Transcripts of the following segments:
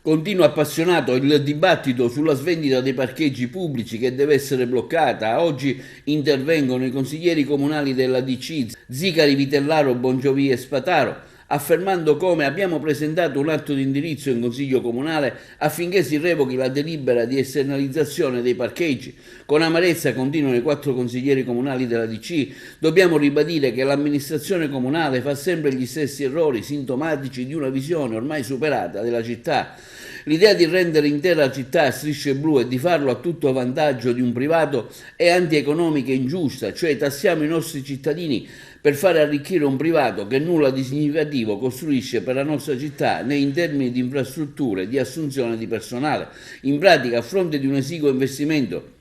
Continua appassionato il dibattito sulla svendita dei parcheggi pubblici che deve essere bloccata. Oggi intervengono i consiglieri comunali della DC, Zicari, Vitellaro, Bongiovi e Spataro, affermando come abbiamo presentato un atto di indirizzo in Consiglio Comunale affinché si revochi la delibera di esternalizzazione dei parcheggi. Con amarezza continuano i 4 consiglieri comunali della DC, dobbiamo ribadire che l'amministrazione comunale fa sempre gli stessi errori sintomatici di una visione ormai superata della città. L'idea di rendere intera la città a strisce blu e di farlo a tutto vantaggio di un privato è antieconomica e ingiusta, cioè tassiamo i nostri cittadini per fare arricchire un privato che nulla di significativo costruisce per la nostra città né in termini di infrastrutture, di assunzione di personale. In pratica, a fronte di un esiguo investimento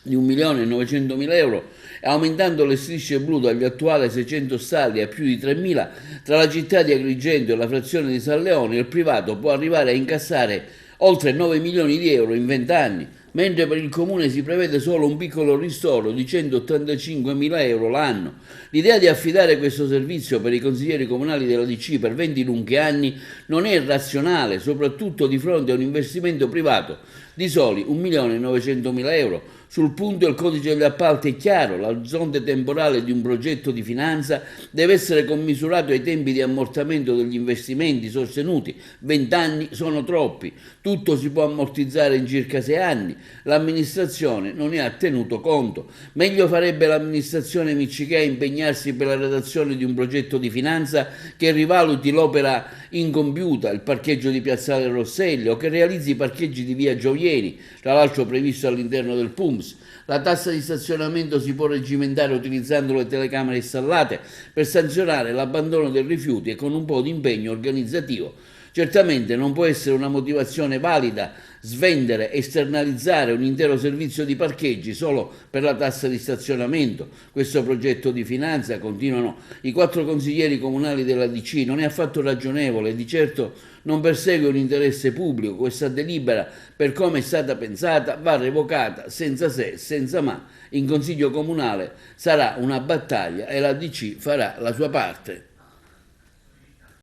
di 1.900.000 euro, aumentando le strisce blu dagli attuali 600 stalli a più di 3.000, tra la città di Agrigento e la frazione di San Leone il privato può arrivare a incassare oltre 9 milioni di euro in 20 anni, mentre per il comune si prevede solo un piccolo ristoro di 185.000 euro l'anno. L'idea di affidare questo servizio per i consiglieri comunali della DC per 20 lunghi anni non è razionale, soprattutto di fronte a un investimento privato di soli 1.900.000 euro. Sul punto il codice degli appalti è chiaro, l'orizzonte temporale di un progetto di finanza deve essere commisurato ai tempi di ammortamento degli investimenti sostenuti. 20 anni sono troppi, tutto si può ammortizzare in circa 6 anni, l'amministrazione non ne ha tenuto conto. Meglio farebbe l'amministrazione Miccichè impegnarsi per la redazione di un progetto di finanza che rivaluti l'opera incompiuta, il parcheggio di Piazzale Rosselli, o che realizzi i parcheggi di via Gioieni, tra l'altro previsto all'interno del PUMS. La tassa di stazionamento si può reggimentare utilizzando le telecamere installate per sanzionare l'abbandono dei rifiuti e con un po' di impegno organizzativo. Certamente non può essere una motivazione valida svendere, esternalizzare un intero servizio di parcheggi solo per la tassa di stazionamento. Questo progetto di finanza, continuano i 4 consiglieri comunali della DC, non è affatto ragionevole e di certo non persegue un interesse pubblico. Questa delibera, per come è stata pensata, va revocata senza se, senza ma. In Consiglio Comunale sarà una battaglia e la DC farà la sua parte.